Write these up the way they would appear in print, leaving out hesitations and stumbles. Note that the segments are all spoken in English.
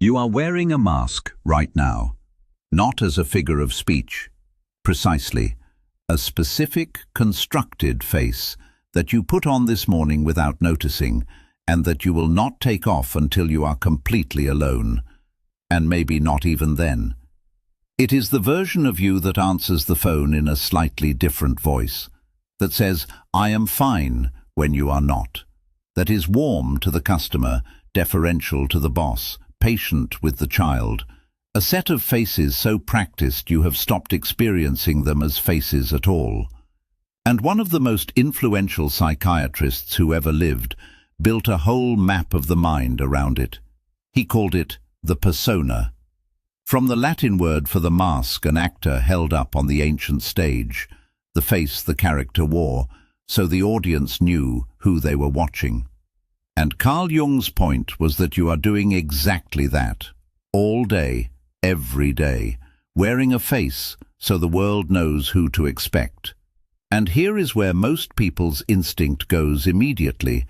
You are wearing a mask right now, not as a figure of speech. Precisely, a specific, constructed face that you put on this morning without noticing, and that you will not take off until you are completely alone, and maybe not even then. It is the version of you that answers the phone in a slightly different voice, that says, "I am fine," when you are not, that is warm to the customer, deferential to the boss, patient with the child, a set of faces so practiced you have stopped experiencing them as faces at all. And one of the most influential psychiatrists who ever lived built a whole map of the mind around it. He called it the persona. From the Latin word for the mask an actor held up on the ancient stage, the face the character wore, so the audience knew who they were watching. And Carl Jung's point was that you are doing exactly that, all day, every day, wearing a face so the world knows who to expect. And here is where most people's instinct goes immediately,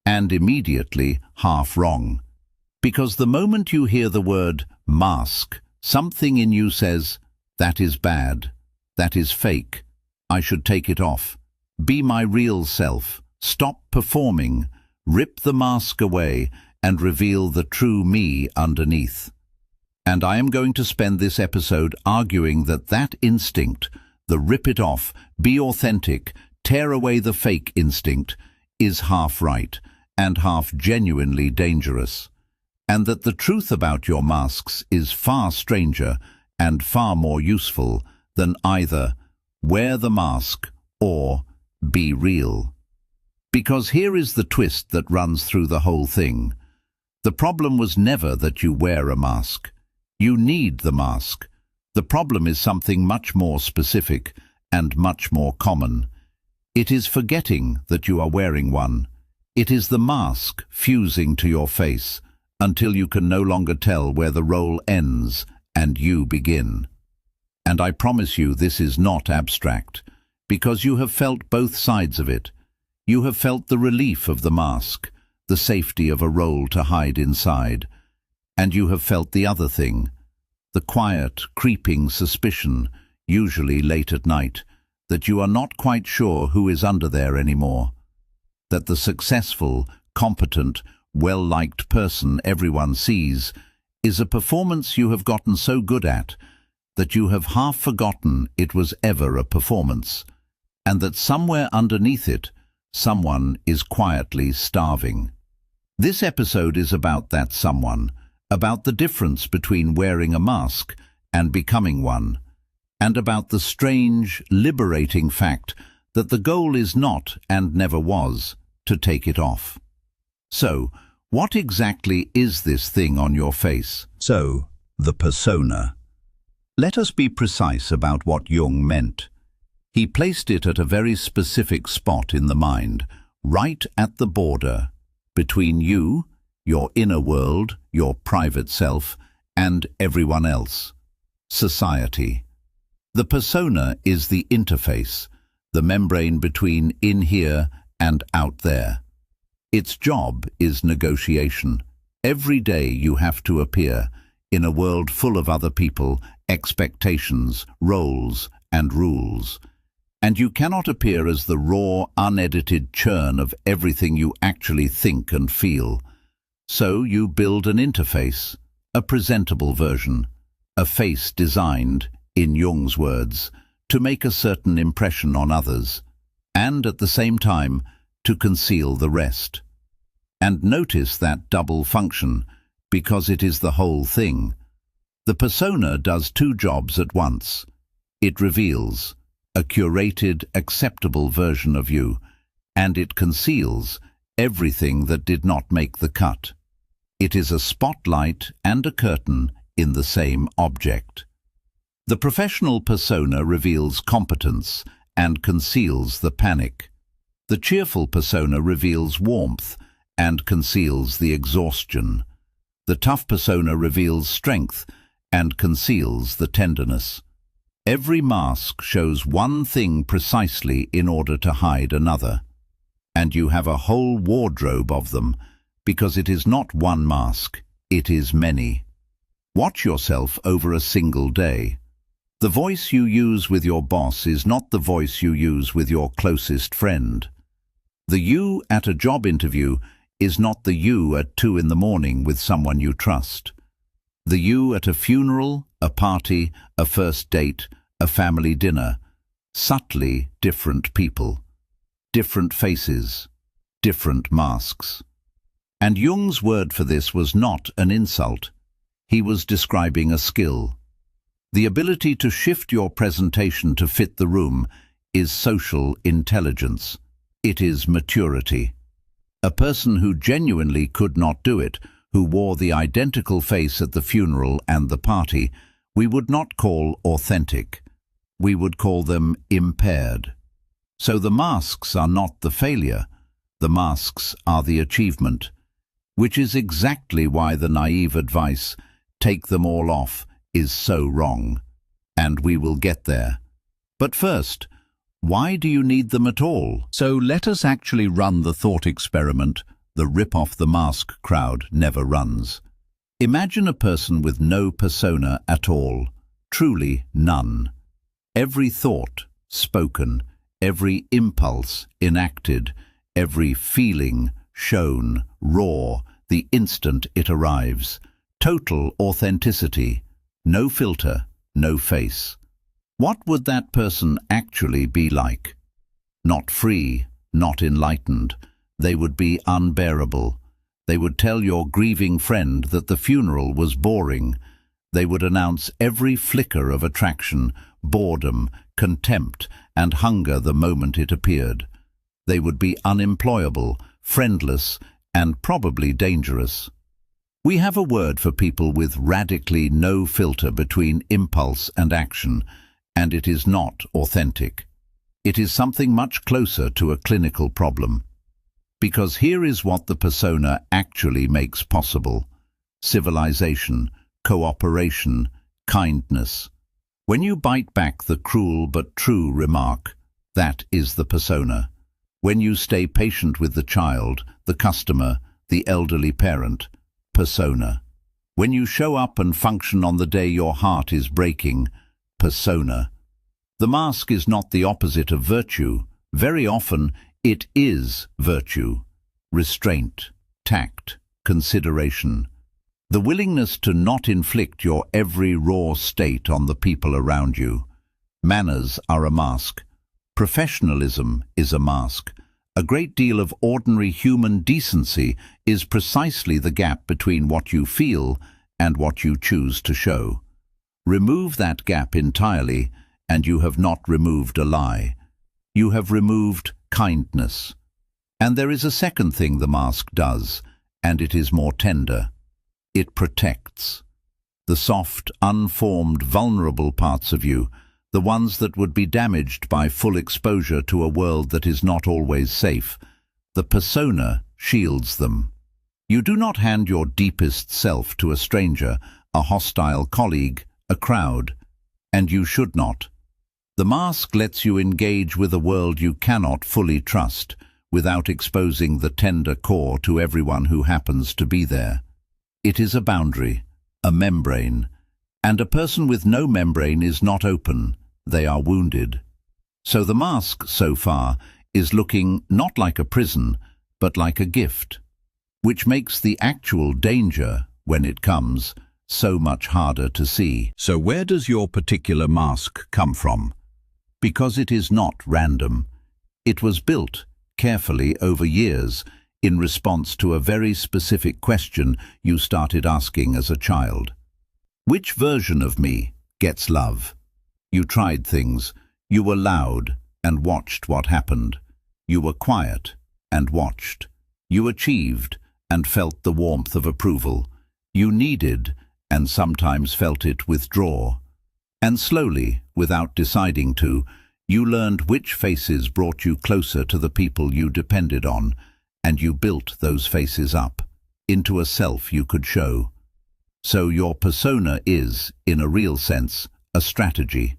and immediately half wrong. Because the moment you hear the word mask, something in you says, that is bad, that is fake, I should take it off, be my real self, stop performing, rip the mask away and reveal the true me underneath. And I am going to spend this episode arguing that that instinct, the rip it off, be authentic, tear away the fake instinct, is half right and half genuinely dangerous. And that the truth about your masks is far stranger and far more useful than either wear the mask or be real. Because here is the twist that runs through the whole thing. The problem was never that you wear a mask. You need the mask. The problem is something much more specific and much more common. It is forgetting that you are wearing one. It is the mask fusing to your face until you can no longer tell where the role ends and you begin. And I promise you this is not abstract, because you have felt both sides of it. You have felt the relief of the mask, the safety of a role to hide inside, and you have felt the other thing, the quiet, creeping suspicion, usually late at night, that you are not quite sure who is under there anymore, that the successful, competent, well-liked person everyone sees is a performance you have gotten so good at that you have half forgotten it was ever a performance, and that somewhere underneath it, someone is quietly starving. This episode is about that someone, about the difference between wearing a mask and becoming one, and about the strange, liberating fact that the goal is not, and never was, to take it off. So, what exactly is this thing on your face? So, the persona. Let us be precise about what Jung meant. He placed it at a very specific spot in the mind, right at the border between you, your inner world, your private self, and everyone else, society. The persona is the interface, the membrane between in here and out there. Its job is negotiation. Every day you have to appear in a world full of other people, expectations, roles, and rules. And you cannot appear as the raw, unedited churn of everything you actually think and feel. So you build an interface, a presentable version, a face designed, in Jung's words, to make a certain impression on others, and at the same time to conceal the rest. And notice that double function, because it is the whole thing. The persona does two jobs at once. It reveals a curated, acceptable version of you, and it conceals everything that did not make the cut. It is a spotlight and a curtain in the same object. The professional persona reveals competence and conceals the panic. The cheerful persona reveals warmth and conceals the exhaustion. The tough persona reveals strength and conceals the tenderness. Every mask shows one thing precisely in order to hide another. And you have a whole wardrobe of them, because it is not one mask, it is many. Watch yourself over a single day. The voice you use with your boss is not the voice you use with your closest friend. The you at a job interview is not the you at 2 in the morning with someone you trust. The you at a funeral, a party, a first date, a family dinner. Subtly different people. Different faces. Different masks. And Jung's word for this was not an insult. He was describing a skill. The ability to shift your presentation to fit the room is social intelligence. It is maturity. A person who genuinely could not do it, who wore the identical face at the funeral and the party, we would not call authentic. We would call them impaired. So the masks are not the failure. The masks are the achievement, which is exactly why the naive advice, take them all off, is so wrong. And we will get there. But first, why do you need them at all? So let us actually run the thought experiment the rip-off-the-mask crowd never runs. Imagine a person with no persona at all, truly none. Every thought spoken, every impulse enacted, every feeling shown raw the instant it arrives. Total authenticity, no filter, no face. What would that person actually be like? Not free, not enlightened. They would be unbearable. They would tell your grieving friend that the funeral was boring. They would announce every flicker of attraction, boredom, contempt, and hunger the moment it appeared. They would be unemployable, friendless, and probably dangerous. We have a word for people with radically no filter between impulse and action, and it is not authentic. It is something much closer to a clinical problem. Because here is what the persona actually makes possible: civilization, cooperation, kindness. When you bite back the cruel but true remark, that is the persona. When you stay patient with the child, the customer, the elderly parent, persona. When you show up and function on the day your heart is breaking, persona. The mask is not the opposite of virtue. Very often, it is virtue. Restraint, tact, consideration. The willingness to not inflict your every raw state on the people around you. Manners are a mask. Professionalism is a mask. A great deal of ordinary human decency is precisely the gap between what you feel and what you choose to show. Remove that gap entirely, and you have not removed a lie. You have removed kindness. And there is a second thing the mask does, and it is more tender. It protects. The soft, unformed, vulnerable parts of you, the ones that would be damaged by full exposure to a world that is not always safe. The persona shields them. You do not hand your deepest self to a stranger, a hostile colleague, a crowd, and you should not. The mask lets you engage with a world you cannot fully trust, without exposing the tender core to everyone who happens to be there. It is a boundary, a membrane, and a person with no membrane is not open. They are wounded. So the mask, so far, is looking not like a prison, but like a gift, which makes the actual danger, when it comes, so much harder to see. So where does your particular mask come from? Because it is not random. It was built carefully over years in response to a very specific question you started asking as a child. Which version of me gets love? You tried things. You were loud and watched what happened. You were quiet and watched. You achieved and felt the warmth of approval. You needed and sometimes felt it withdraw. And slowly, without deciding to, you learned which faces brought you closer to the people you depended on, and you built those faces up into a self you could show. So your persona is, in a real sense, a strategy,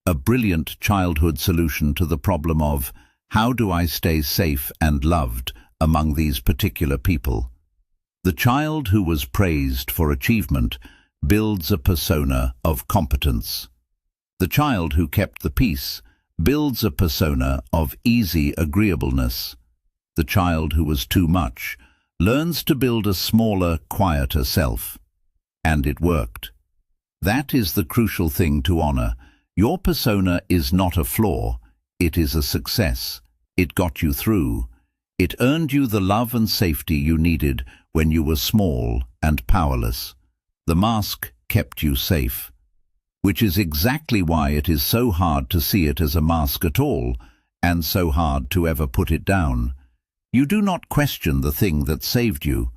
a brilliant childhood solution to the problem of how do I stay safe and loved among these particular people. The child who was praised for achievement builds a persona of competence. The child who kept the peace builds a persona of easy agreeableness. The child who was too much learns to build a smaller, quieter self. And it worked. That is the crucial thing to honor. Your persona is not a flaw, it is a success. It got you through. It earned you the love and safety you needed when you were small and powerless. The mask kept you safe. Which is exactly why it is so hard to see it as a mask at all, and so hard to ever put it down. You do not question the thing that saved you,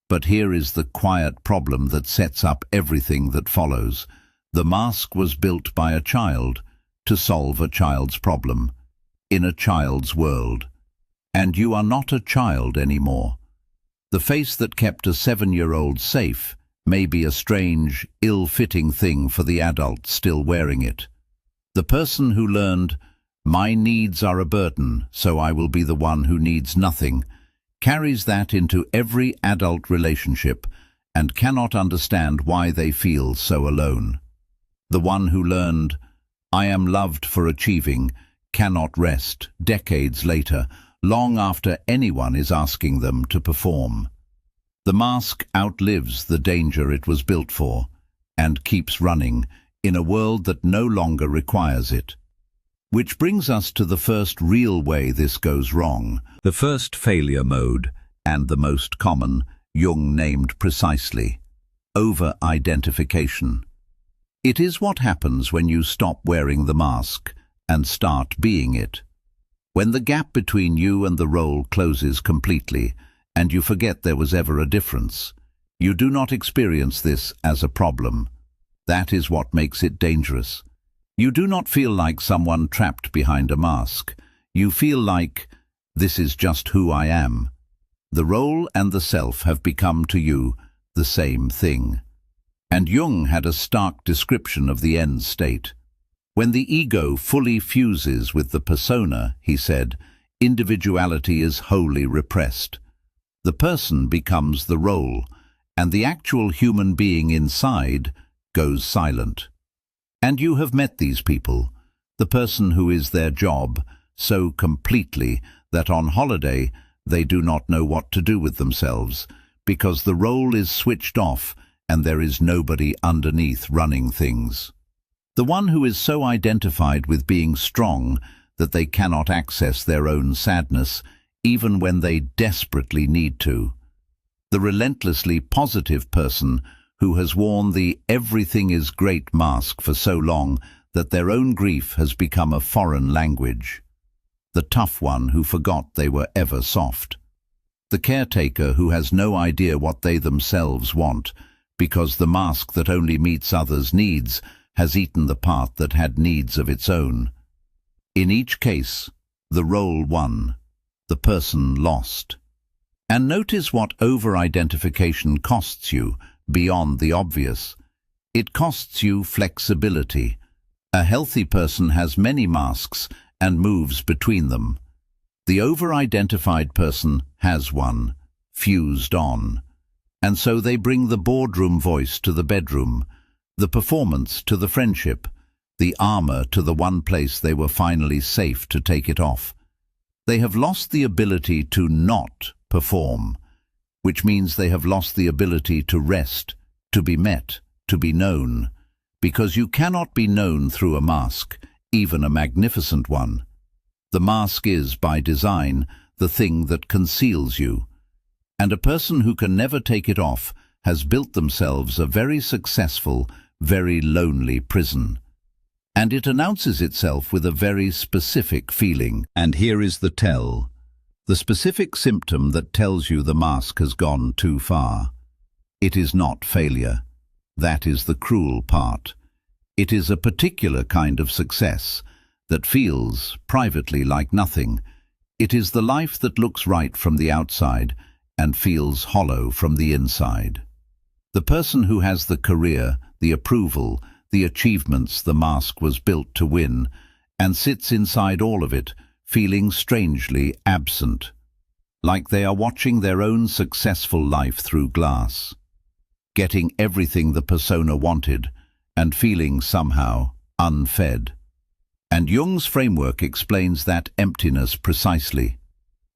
but here is the quiet problem that sets up everything that follows. The mask was built by a child to solve a child's problem, in a child's world. And you are not a child anymore. The face that kept a 7-year-old safe may be a strange, ill-fitting thing for the adult still wearing it. The person who learned, "My needs are a burden, so I will be the one who needs nothing," carries that into every adult relationship and cannot understand why they feel so alone. The one who learned, "I am loved for achieving," cannot rest decades later, long after anyone is asking them to perform. The mask outlives the danger it was built for and keeps running in a world that no longer requires it. Which brings us to the first real way this goes wrong, the first failure mode, and the most common, Jung named precisely, over-identification. It is what happens when you stop wearing the mask and start being it. When the gap between you and the role closes completely, and you forget there was ever a difference. You do not experience this as a problem. That is what makes it dangerous. You do not feel like someone trapped behind a mask. You feel like, this is just who I am. The role and the self have become to you the same thing. And Jung had a stark description of the end state. When the ego fully fuses with the persona, he said, individuality is wholly repressed. The person becomes the role, and the actual human being inside goes silent. And you have met these people, the person who is their job, so completely that on holiday they do not know what to do with themselves, because the role is switched off and there is nobody underneath running things. The one who is so identified with being strong that they cannot access their own sadness, even when they desperately need to. The relentlessly positive person who has worn the everything is great mask for so long that their own grief has become a foreign language. The tough one who forgot they were ever soft. The caretaker who has no idea what they themselves want, because the mask that only meets others' needs has eaten the part that had needs of its own. In each case, the role won. The person lost. And notice what over-identification costs you, beyond the obvious. It costs you flexibility. A healthy person has many masks and moves between them. The over-identified person has one, fused on. And so they bring the boardroom voice to the bedroom, the performance to the friendship, the armor to the one place they were finally safe to take it off. They have lost the ability to not perform, which means they have lost the ability to rest, to be met, to be known, because you cannot be known through a mask, even a magnificent one. The mask is, by design, the thing that conceals you, and a person who can never take it off has built themselves a very successful, very lonely prison. And it announces itself with a very specific feeling. And here is the tell. The specific symptom that tells you the mask has gone too far. It is not failure. That is the cruel part. It is a particular kind of success that feels, privately, like nothing. It is the life that looks right from the outside and feels hollow from the inside. The person who has the career, the approval, the achievements the mask was built to win, and sits inside all of it, feeling strangely absent, like they are watching their own successful life through glass. getting everything the persona wanted, and feeling somehow unfed. And Jung's framework explains that emptiness precisely,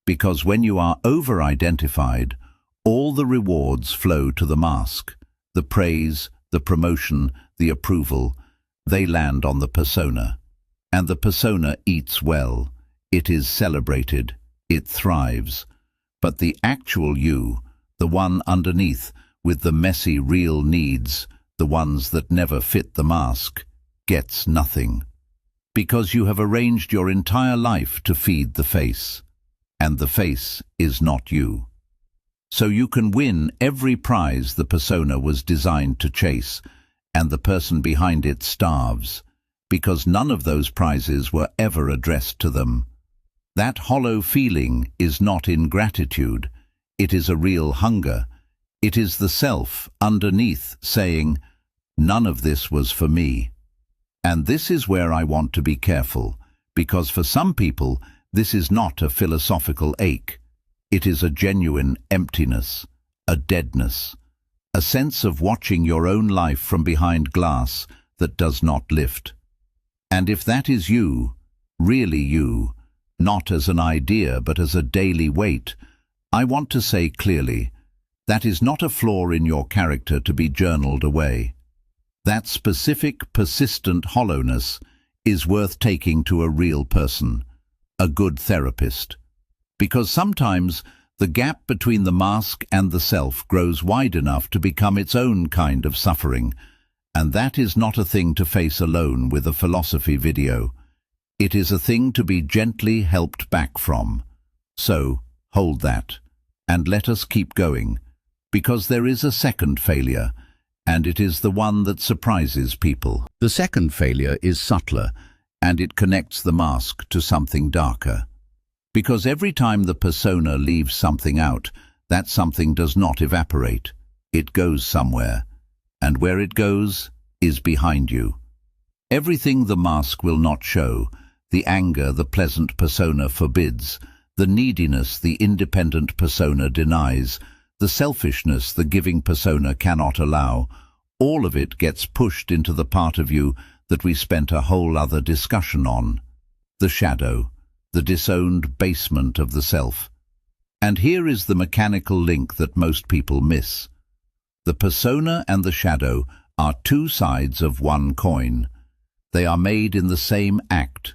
because when you are over-identified, all the rewards flow to the mask. The praise, the promotion, the approval, they land on the persona. And the persona eats well, it is celebrated, it thrives. But the actual you, the one underneath, with the messy real needs, the ones that never fit the mask, gets nothing. Because you have arranged your entire life to feed the face, and the face is not you. So you can win every prize the persona was designed to chase, and the person behind it starves, because none of those prizes were ever addressed to them. That hollow feeling is not ingratitude, it is a real hunger. It is the self underneath saying, "None of this was for me." And this is where I want to be careful, because for some people this is not a philosophical ache. It is a genuine emptiness, a deadness, a sense of watching your own life from behind glass that does not lift. And if that is you, really you, not as an idea but as a daily weight, I want to say clearly, that is not a flaw in your character to be journaled away. That specific, persistent hollowness is worth taking to a real person, a good therapist. Because sometimes the gap between the mask and the self grows wide enough to become its own kind of suffering, and that is not a thing to face alone with a philosophy video. It is a thing to be gently helped back from. So, hold that, and let us keep going, because there is a second failure, and it is the one that surprises people. The second failure is subtler, and it connects the mask to something darker. Because every time the persona leaves something out, that something does not evaporate. It goes somewhere, and where it goes is behind you. Everything the mask will not show, the anger the pleasant persona forbids, the neediness the independent persona denies, the selfishness the giving persona cannot allow, all of it gets pushed into the part of you that we spent a whole other discussion on, the shadow, the disowned basement of the self. And here is the mechanical link that most people miss. The persona and the shadow are two sides of one coin. They are made in the same act.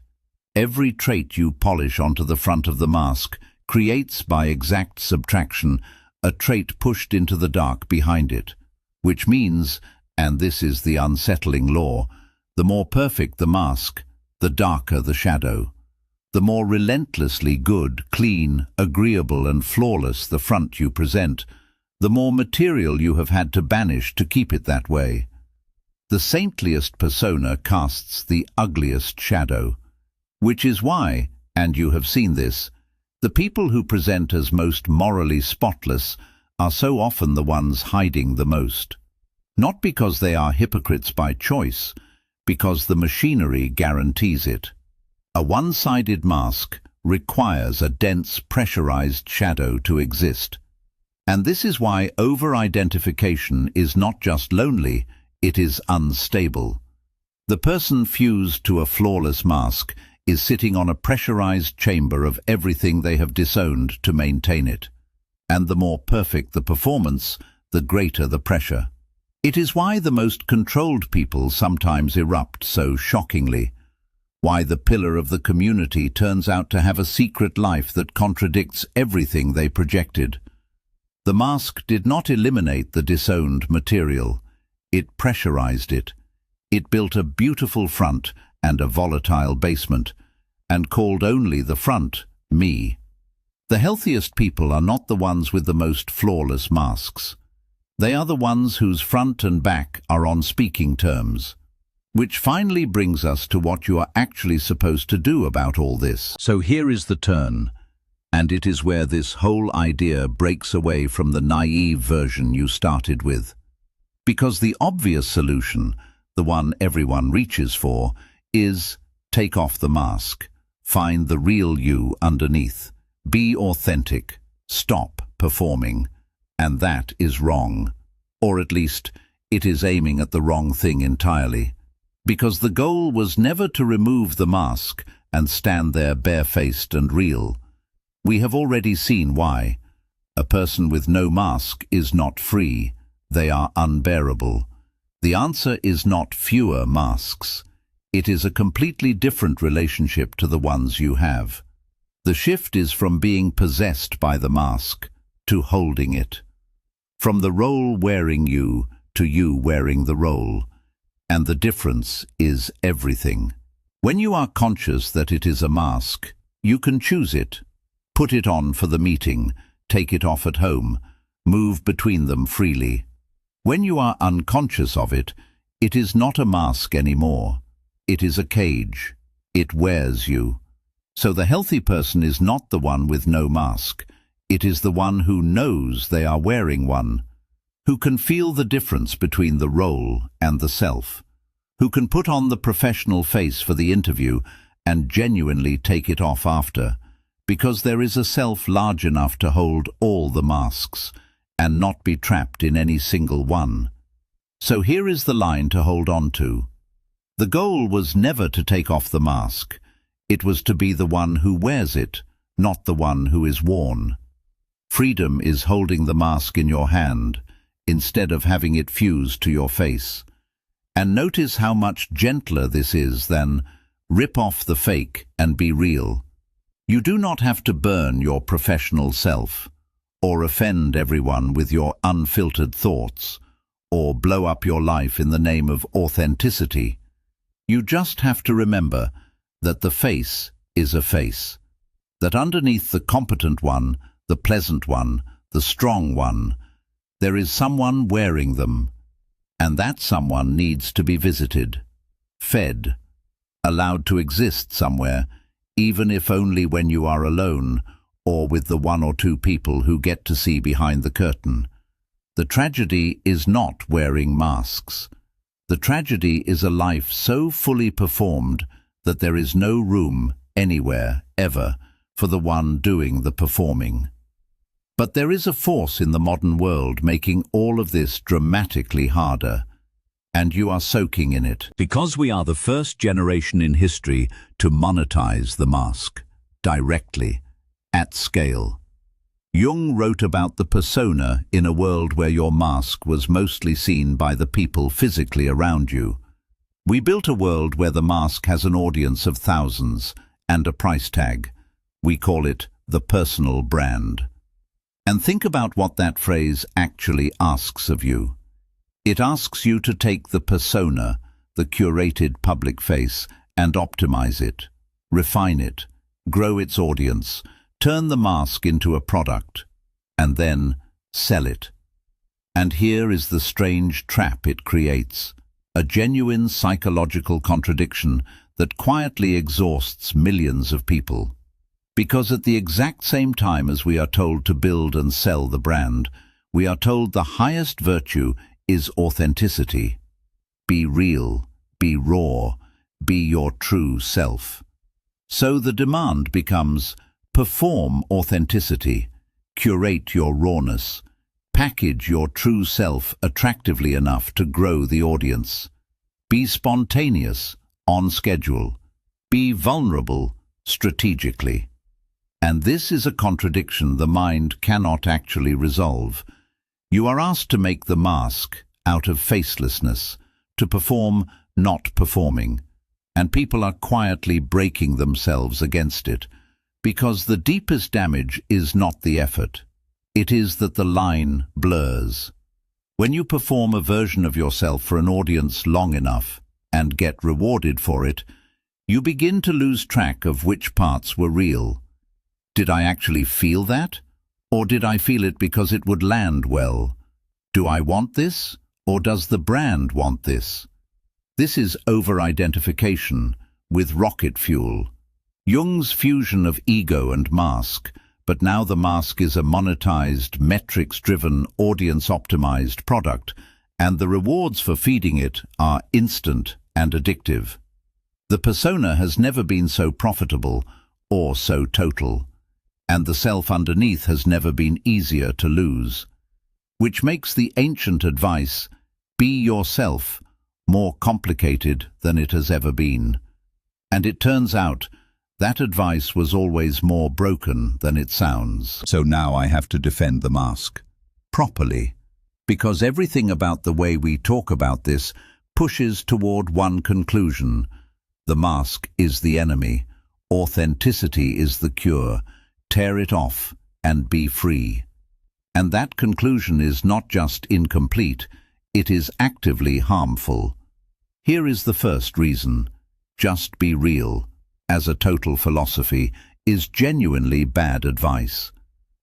Every trait you polish onto the front of the mask creates by exact subtraction a trait pushed into the dark behind it, which means, and this is the unsettling law, the more perfect the mask, the darker the shadow. The more relentlessly good, clean, agreeable and flawless the front you present, the more material you have had to banish to keep it that way. The saintliest persona casts the ugliest shadow, which is why, and you have seen this, the people who present as most morally spotless are so often the ones hiding the most. Not because they are hypocrites by choice, because the machinery guarantees it. A one-sided mask requires a dense, pressurized shadow to exist. And this is why over-identification is not just lonely, it is unstable. The person fused to a flawless mask is sitting on a pressurized chamber of everything they have disowned to maintain it. And the more perfect the performance, the greater the pressure. It is why the most controlled people sometimes erupt so shockingly. Why the pillar of the community turns out to have a secret life that contradicts everything they projected. The mask did not eliminate the disowned material. It pressurized it. It built a beautiful front and a volatile basement, and called only the front me. The healthiest people are not the ones with the most flawless masks. They are the ones whose front and back are on speaking terms. Which finally brings us to what you are actually supposed to do about all this. So here is the turn, and it is where this whole idea breaks away from the naive version you started with. Because the obvious solution, the one everyone reaches for, is take off the mask, find the real you underneath, be authentic, stop performing, and that is wrong. Or at least, it is aiming at the wrong thing entirely. Because the goal was never to remove the mask and stand there barefaced and real. We have already seen why. A person with no mask is not free. They are unbearable. The answer is not fewer masks. It is a completely different relationship to the ones you have. The shift is from being possessed by the mask to holding it. From the role wearing you to you wearing the role. And the difference is everything. When you are conscious that it is a mask, you can choose it. Put it on for the meeting, take it off at home, move between them freely. When you are unconscious of it, it is not a mask anymore. It is a cage. It wears you. So the healthy person is not the one with no mask. It is the one who knows they are wearing one, who can feel the difference between the role and the self, who can put on the professional face for the interview and genuinely take it off after, because there is a self large enough to hold all the masks and not be trapped in any single one. So here is the line to hold on to. The goal was never to take off the mask. It was to be the one who wears it, not the one who is worn. Freedom is holding the mask in your hand, instead of having it fused to your face. And notice how much gentler this is than rip off the fake and be real. You do not have to burn your professional self, or offend everyone with your unfiltered thoughts, or blow up your life in the name of authenticity. You just have to remember that the face is a face, that underneath the competent one, the pleasant one, the strong one, there is someone wearing them, and that someone needs to be visited, fed, allowed to exist somewhere, even if only when you are alone or with the one or two people who get to see behind the curtain. The tragedy is not wearing masks. The tragedy is a life so fully performed that there is no room anywhere, ever, for the one doing the performing. But there is a force in the modern world making all of this dramatically harder, and you are soaking in it. Because we are the first generation in history to monetize the mask, directly, at scale. Jung wrote about the persona in a world where your mask was mostly seen by the people physically around you. We built a world where the mask has an audience of thousands and a price tag. We call it the personal brand. And think about what that phrase actually asks of you. It asks you to take the persona, the curated public face, and optimize it, refine it, grow its audience, turn the mask into a product, and then sell it. And here is the strange trap it creates, a genuine psychological contradiction that quietly exhausts millions of people. Because at the exact same time as we are told to build and sell the brand, we are told the highest virtue is authenticity. Be real, be raw, be your true self. So the demand becomes, perform authenticity, curate your rawness, package your true self attractively enough to grow the audience. Be spontaneous, on schedule. Be vulnerable, strategically. And this is a contradiction the mind cannot actually resolve. You are asked to make the mask out of facelessness, to perform not performing, and people are quietly breaking themselves against it, because the deepest damage is not the effort. It is that the line blurs. When you perform a version of yourself for an audience long enough and get rewarded for it, you begin to lose track of which parts were real. Did I actually feel that? Or did I feel it because it would land well? Do I want this? Or does the brand want this? This is over-identification with rocket fuel. Jung's fusion of ego and mask, but now the mask is a monetized, metrics-driven, audience-optimized product, and the rewards for feeding it are instant and addictive. The persona has never been so profitable or so total, and the self underneath has never been easier to lose. which makes the ancient advice, "Be yourself," more complicated than it has ever been. And it turns out that advice was always more broken than it sounds. So now I have to defend the mask. Properly. Because everything about the way we talk about this pushes toward one conclusion. The mask is the enemy. Authenticity is the cure. Tear it off and be free. And that conclusion is not just incomplete, it is actively harmful. Here is the first reason. Just be real, as a total philosophy, is genuinely bad advice.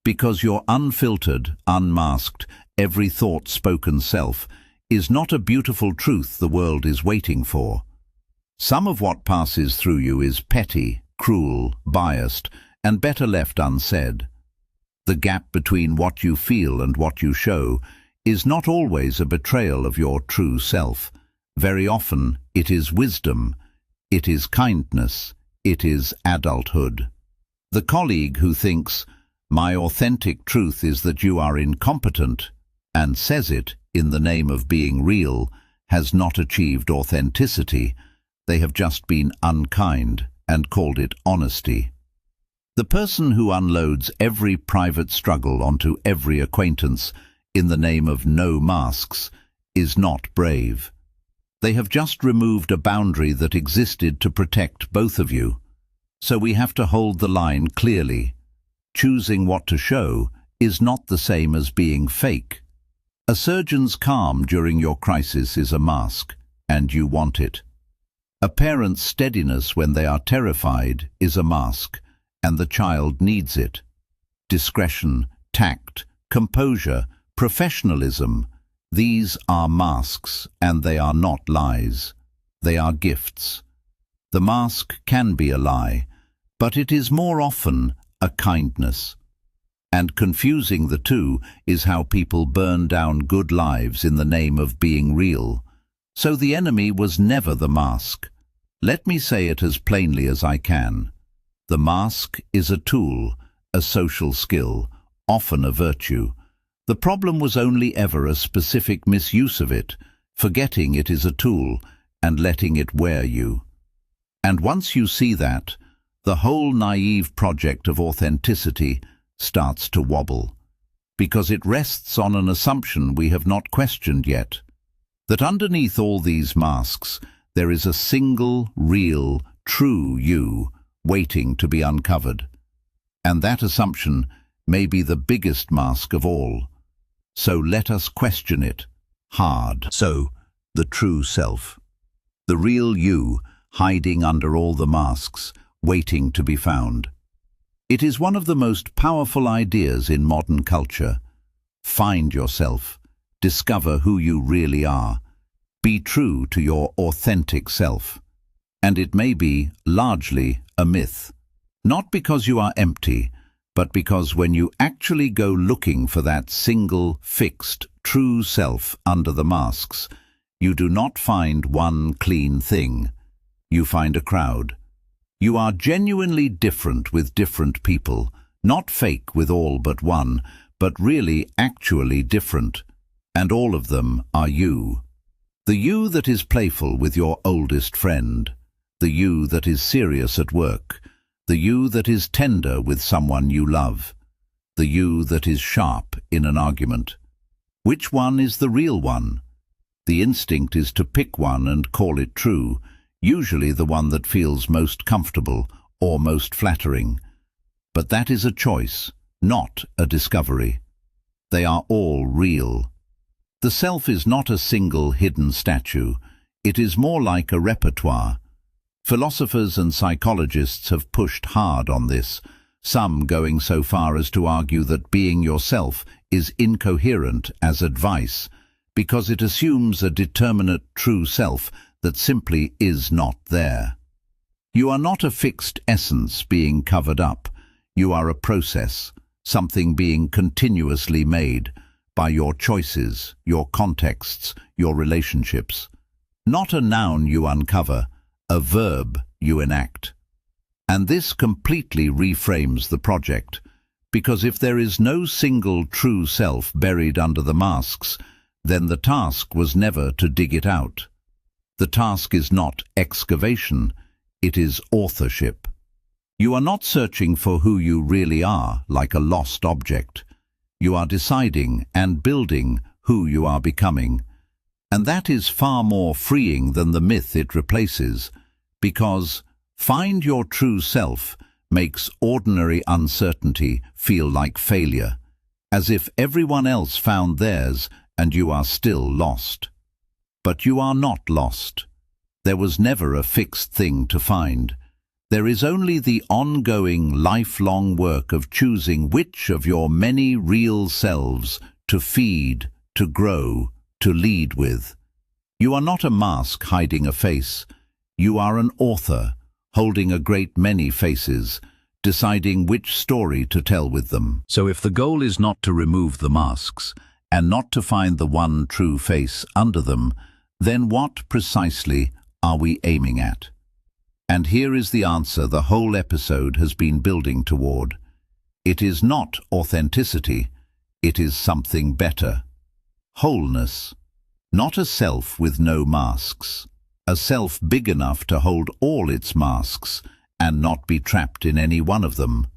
Because your unfiltered, unmasked, every thought spoken self is not a beautiful truth the world is waiting for. Some of what passes through you is petty, cruel, biased, and better left unsaid. The gap between what you feel and what you show is not always a betrayal of your true self. Very often it is wisdom, it is kindness, it is adulthood. The colleague who thinks, "My authentic truth is that you are incompetent," and says it in the name of being real, has not achieved authenticity. They have just been unkind and called it honesty. The person who unloads every private struggle onto every acquaintance in the name of no masks is not brave. They have just removed a boundary that existed to protect both of you. So we have to hold the line clearly. Choosing what to show is not the same as being fake. A surgeon's calm during your crisis is a mask, and you want it. A parent's steadiness when they are terrified is a mask, and the child needs it. Discretion, tact, composure, professionalism, these are masks, and they are not lies. They are gifts. The mask can be a lie, but it is more often a kindness. And confusing the two is how people burn down good lives in the name of being real. So the enemy was never the mask. Let me say it as plainly as I can. The mask is a tool, a social skill, often a virtue. The problem was only ever a specific misuse of it, forgetting it is a tool and letting it wear you. And once you see that, the whole naive project of authenticity starts to wobble, because it rests on an assumption we have not questioned yet, that underneath all these masks there is a single, real, true you waiting to be uncovered. And that assumption may be the biggest mask of all. So let us question it hard. So, the true self, the real you, hiding under all the masks, waiting to be found. It is one of the most powerful ideas in modern culture. Find yourself. Discover who you really are. Be true to your authentic self. And it may be, largely, a myth. Not because you are empty, but because when you actually go looking for that single, fixed, true self under the masks, you do not find one clean thing. You find a crowd. You are genuinely different with different people, not fake with all but one, but really actually different. And all of them are you. The you that is playful with your oldest friend, the you that is serious at work, the you that is tender with someone you love, the you that is sharp in an argument. Which one is the real one? The instinct is to pick one and call it true, usually the one that feels most comfortable or most flattering. But that is a choice, not a discovery. They are all real. The self is not a single hidden statue. It is more like a repertoire. Philosophers and psychologists have pushed hard on this, some going so far as to argue that being yourself is incoherent as advice, because it assumes a determinate true self that simply is not there. You are not a fixed essence being covered up. You are a process, something being continuously made by your choices, your contexts, your relationships. Not a noun you uncover, a verb you enact. And this completely reframes the project, Because if there is no single true self buried under the masks, then the task was never to dig it out. The task is not excavation, it is authorship. You are not searching for who you really are like a lost object. You are deciding and building who you are becoming. And that is far more freeing than the myth it replaces, because find your true self makes ordinary uncertainty feel like failure, as if everyone else found theirs and you are still lost. But you are not lost. There was never a fixed thing to find. There is only the ongoing, lifelong work of choosing which of your many real selves to feed, to grow, to lead with. You are not a mask hiding a face. You are an author, holding a great many faces, deciding which story to tell with them. So if the goal is not to remove the masks, and not to find the one true face under them, then what precisely are we aiming at? And here is the answer the whole episode has been building toward. It is not authenticity, it is something better. Wholeness. Not a self with no masks. A self big enough to hold all its masks and not be trapped in any one of them.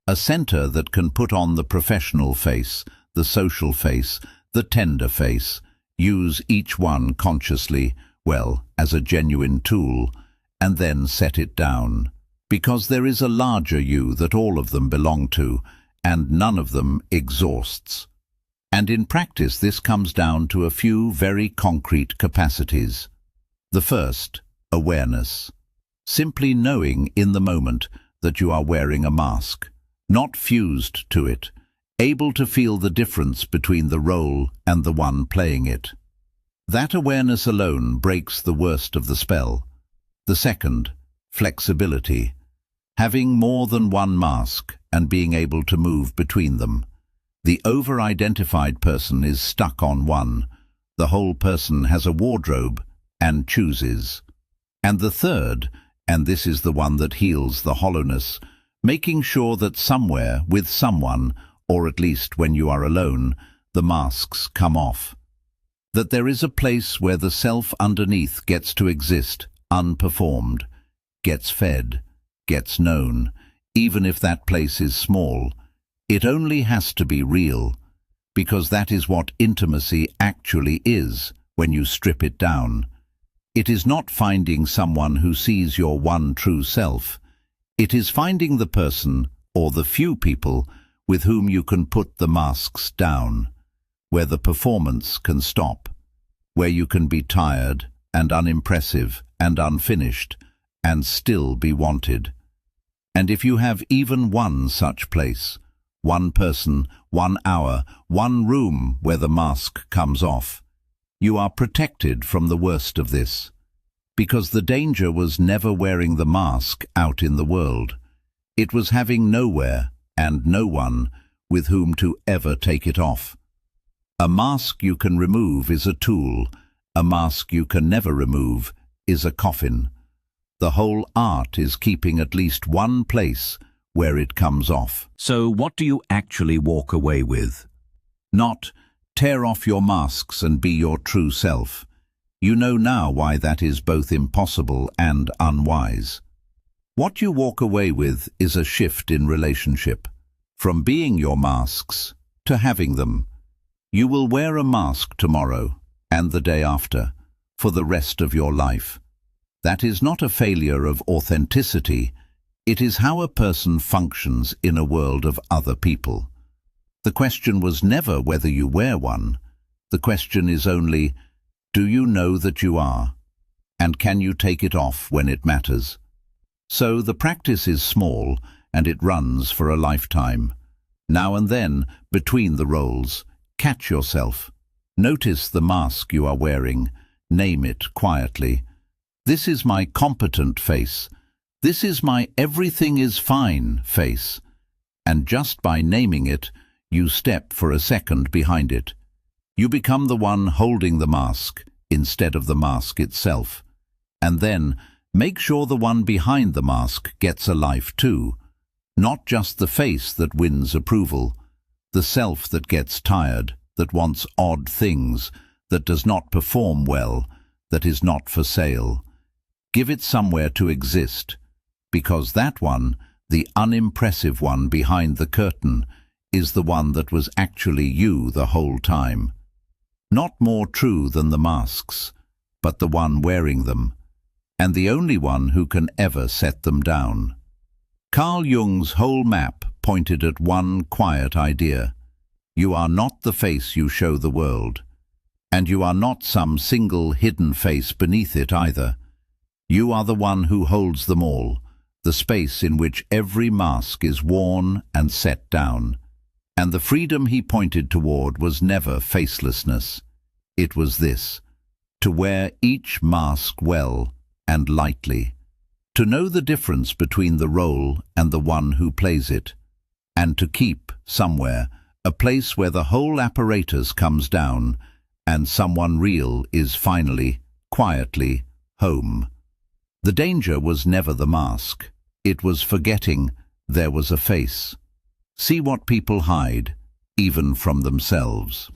A center that can put on the professional face, the social face, the tender face, use each one consciously, well, as a genuine tool, and then set it down. Because there is a larger you that all of them belong to, and none of them exhausts. And in practice this comes down to a few very concrete capacities. The first, awareness. Simply knowing in the moment that you are wearing a mask, not fused to it, able to feel the difference between the role and the one playing it. That awareness alone breaks the worst of the spell. The second, flexibility. Having more than one mask and being able to move between them. The over-identified person is stuck on one. The whole person has a wardrobe and chooses. And the third, and this is the one that heals the hollowness, making sure that somewhere with someone, or at least when you are alone, the masks come off. That there is a place where the self underneath gets to exist, unperformed, gets fed, gets known, even if that place is small. It only has to be real, because that is what intimacy actually is when you strip it down. It is not finding someone who sees your one true self. It is finding the person, or the few people, with whom you can put the masks down, where the performance can stop, where you can be tired and unimpressive and unfinished and still be wanted. And if you have even one such place, one person, 1 hour, one room where the mask comes off, you are protected from the worst of this. Because the danger was never wearing the mask out in the world. It was having nowhere and no one with whom to ever take it off. A mask you can remove is a tool. A mask you can never remove is a coffin. The whole art is keeping at least one place where it comes off. So what do you actually walk away with? Not, tear off your masks and be your true self. You know now why that is both impossible and unwise. What you walk away with is a shift in relationship, from being your masks to having them. You will wear a mask tomorrow and the day after, for the rest of your life. That is not a failure of authenticity. It is how a person functions in a world of other people. The question was never whether you wear one. The question is only, do you know that you are? And can you take it off when it matters? So the practice is small, and it runs for a lifetime. Now and then, between the roles, catch yourself. Notice the mask you are wearing. Name it quietly. This is my competent face. This is my everything is fine face. And just by naming it, you step for a second behind it. You become the one holding the mask instead of the mask itself. And then, make sure the one behind the mask gets a life too. Not just the face that wins approval, the self that gets tired, that wants odd things, that does not perform well, that is not for sale. Give it somewhere to exist, because that one, the unimpressive one behind the curtain, is the one that was actually you the whole time. Not more true than the masks, but the one wearing them, and the only one who can ever set them down. Carl Jung's whole map pointed at one quiet idea. You are not the face you show the world, and you are not some single hidden face beneath it either. You are the one who holds them all, the space in which every mask is worn and set down. And the freedom he pointed toward was never facelessness. It was this: to wear each mask well and lightly, to know the difference between the role and the one who plays it, and to keep, somewhere, a place where the whole apparatus comes down and someone real is finally, quietly, home. The danger was never the mask. It was forgetting there was a face. See what people hide, even from themselves.